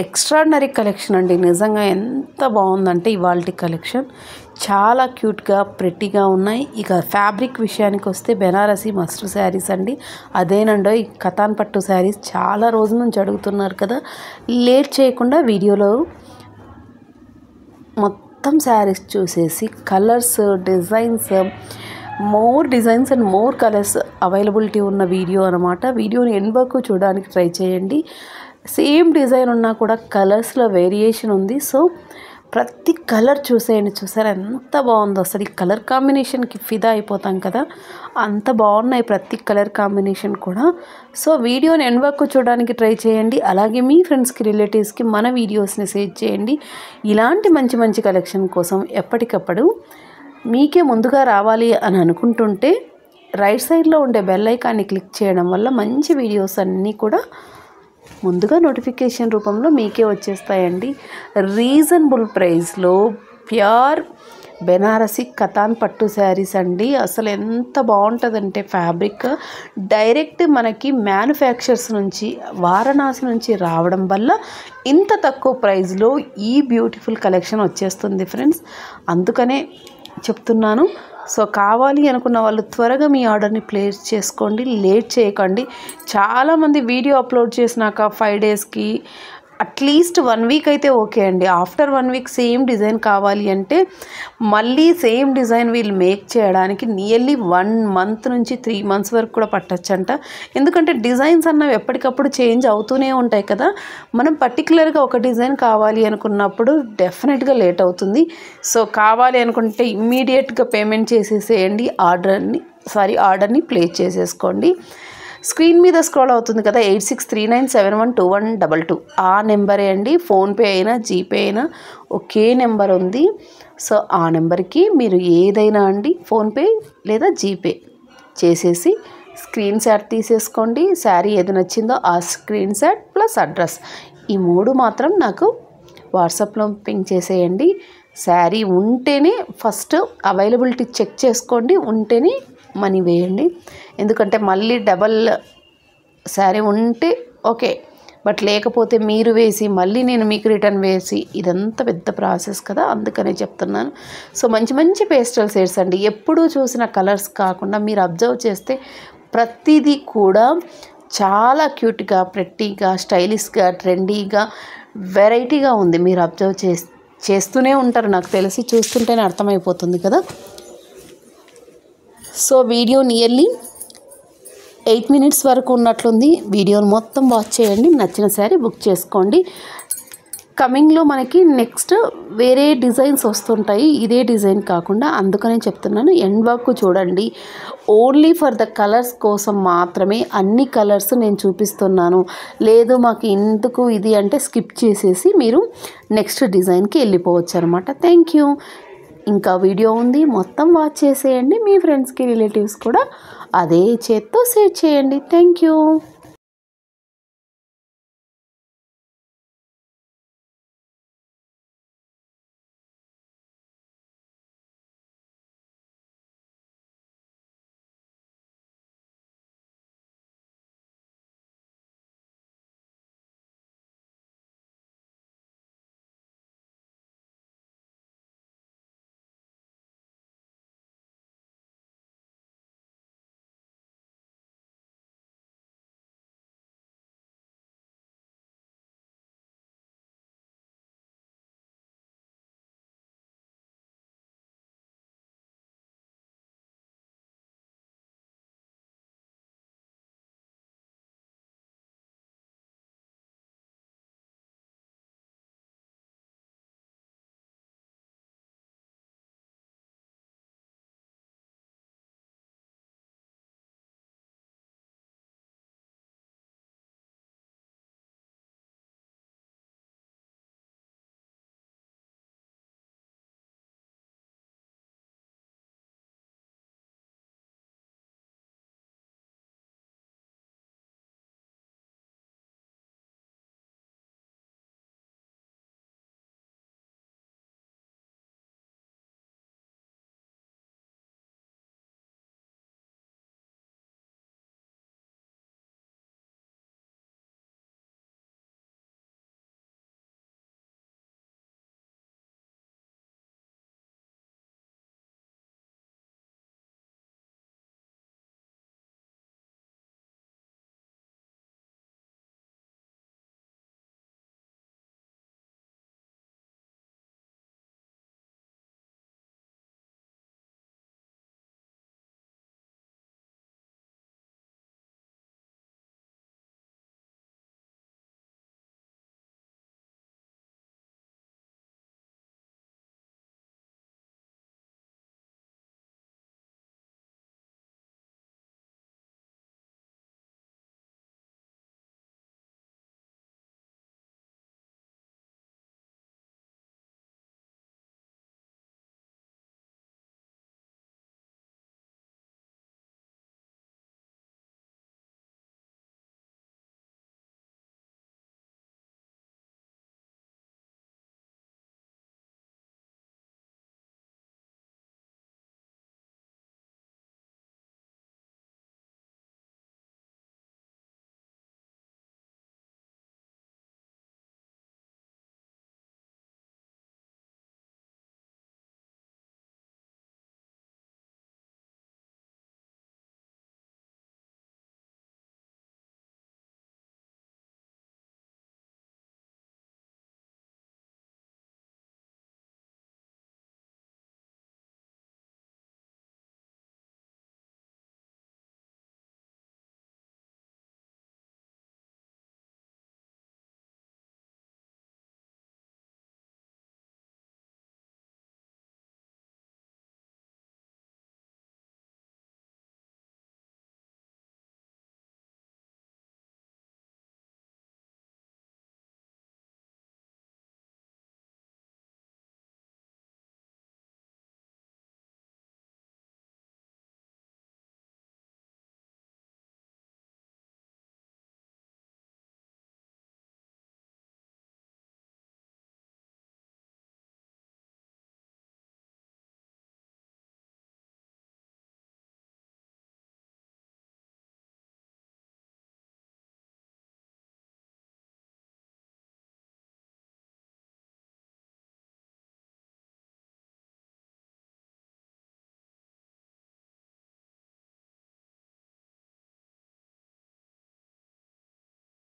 Extraordinary collection అండి. నిజంగా ఎంత బాగుందంటే ఇవాల్టి కలెక్షన్ చాలా క్యూట్గా ప్రెట్టీగా ఉన్నాయి. ఇక ఫ్యాబ్రిక్ విషయానికి వస్తే బెనారసి మస్టర్ శారీస్ అండి. అదేనండో ఈ కతాన్ పట్టు శారీస్ చాలా రోజుల నుంచి అడుగుతున్నారు కదా. లేట్ చేయకుండా వీడియోలో మొత్తం శారీస్ చూసేసి colours, more designs and more colours availability ఉన్న వీడియో అనమాట. వీడియోని ఎండ్ వరకు చూడడానికి ట్రై చేయండి. సేమ్ డిజైన్ ఉన్నా కూడా కలర్స్లో వేరియేషన్ ఉంది. సో ప్రతి కలర్ చూసేయండి. చూసారా ఎంత బాగుందో. అసలు ఈ కలర్ కాంబినేషన్కి ఫిదా అయిపోతాం కదా, అంత బాగున్నాయి ప్రతి కలర్ కాంబినేషన్ కూడా. సో వీడియోని ఎండ్ వరకు చూడడానికి ట్రై చేయండి. అలాగే మీ ఫ్రెండ్స్కి, రిలేటివ్స్కి మన వీడియోస్ని షేర్ చేయండి. ఇలాంటి మంచి మంచి కలెక్షన్ కోసం ఎప్పటికప్పుడు మీకే ముందుగా రావాలి అని అనుకుంటుంటే రైట్ సైడ్లో ఉండే బెల్ ఐకాన్ని క్లిక్ చేయడం వల్ల మంచి వీడియోస్ అన్నీ కూడా ముందుగా నోటిఫికేషన్ రూపంలో మీకే వచ్చేస్తాయండి. రీజనబుల్ ప్రైస్లో ప్యూర్ బెనారసి కతాన్ పట్టు శారీస్ అండి. అసలు ఎంత బాగుంటుందంటే ఫ్యాబ్రిక్ డైరెక్ట్ మనకి మ్యానుఫ్యాక్చర్స్ నుంచి, వారణాసి నుంచి రావడం వల్ల ఇంత తక్కువ ప్రైస్లో ఈ బ్యూటిఫుల్ కలెక్షన్ వచ్చేస్తుంది ఫ్రెండ్స్. అందుకనే చెప్తున్నాను. సో కావాలి అనుకున్న వాళ్ళు త్వరగా మీ ఆర్డర్ని ప్లేస్ చేసుకోండి, లేట్ చేయకండి. చాలామంది వీడియో అప్లోడ్ చేసినాక 5 డేస్కి అట్లీస్ట్ 1 వీక్ అయితే ఓకే అండి. ఆఫ్టర్ 1 వీక్ సేమ్ డిజైన్ కావాలి అంటే మళ్ళీ సేమ్ డిజైన్ వీళ్ళు మేక్ చేయడానికి నియర్లీ 1 మంత్ నుంచి 3 మంత్స్ వరకు కూడా పట్టచ్చంట. ఎందుకంటే డిజైన్స్ అన్నవి ఎప్పటికప్పుడు చేంజ్ అవుతూనే ఉంటాయి కదా. మనం పర్టికులర్గా ఒక డిజైన్ కావాలి అనుకున్నప్పుడు డెఫినెట్గా లేట్ అవుతుంది. సో కావాలి అనుకుంటే ఇమ్మీడియట్గా పేమెంట్ చేసేసేయండి. ఆర్డర్ని ప్లేస్ చేసేసుకోండి. స్క్రీన్ మీద స్క్రోల్ అవుతుంది కదా 8639712122 ఆ నెంబరే అండి. ఫోన్పే అయినా జీపే అయినా ఒకే నెంబర్ ఉంది. సో ఆ నెంబర్కి మీరు ఏదైనా అండి ఫోన్పే లేదా జీపే చేసేసి స్క్రీన్ షాట్ తీసేసుకోండి. శారీ ఏది నచ్చిందో ఆ స్క్రీన్ షాట్ ప్లస్ అడ్రస్ ఈ 3 మాత్రం నాకు వాట్సాప్లో పింక్ చేసేయండి. శారీ ఉంటేనే ఫస్ట్ అవైలబిలిటీ చెక్ చేసుకోండి, ఉంటేనే మనీ వేయండి. ఎందుకంటే మళ్ళీ డబల్ శారీ ఉంటే ఓకే, బట్ లేకపోతే మీరు వేసి మళ్ళీ నేను మీకు రిటర్న్ వేసి ఇదంతా పెద్ద ప్రాసెస్ కదా, అందుకనే చెప్తున్నాను. సో మంచి మంచి పేస్టల్ షేడ్స్ అండి. ఎప్పుడూ చూసిన కలర్స్ కాకుండా మీరు అబ్జర్వ్ చేస్తే ప్రతిదీ కూడా చాలా క్యూట్గా, ప్రెట్టీగా, స్టైలిష్గా, ట్రెండీగా, వెరైటీగా ఉంది. మీరు అబ్జర్వ్ చేస్తూనే ఉంటారు, నాకు తెలిసి చూస్తుంటేనే అర్థమైపోతుంది కదా. సో వీడియో నియర్లీ 8 మినిట్స్ వరకు ఉన్నట్లుంది. వీడియోని మొత్తం వాచ్ చేయండి. నచ్చిన శారీ బుక్ చేసుకోండి. కమింగ్లో మనకి నెక్స్ట్ వేరే డిజైన్స్ వస్తుంటాయి, ఇదే డిజైన్ కాకుండా. అందుకనే చెప్తున్నాను ఎండ్ వరకు చూడండి. ఓన్లీ ఫర్ ద కలర్స్ కోసం మాత్రమే అన్ని కలర్స్ నేను చూపిస్తున్నాను. లేదు మాకు ఎందుకు ఇది అంటే స్కిప్ చేసేసి మీరు నెక్స్ట్ డిజైన్కి వెళ్ళిపోవచ్చు అనమాట. Thank you. ఇంకా వీడియో ఉంది, మొత్తం వాచ్ చేసేయండి. మీ ఫ్రెండ్స్కి, రిలేటివ్స్ కూడా అదే చేత్తో షేర్ చేయండి. Thank you.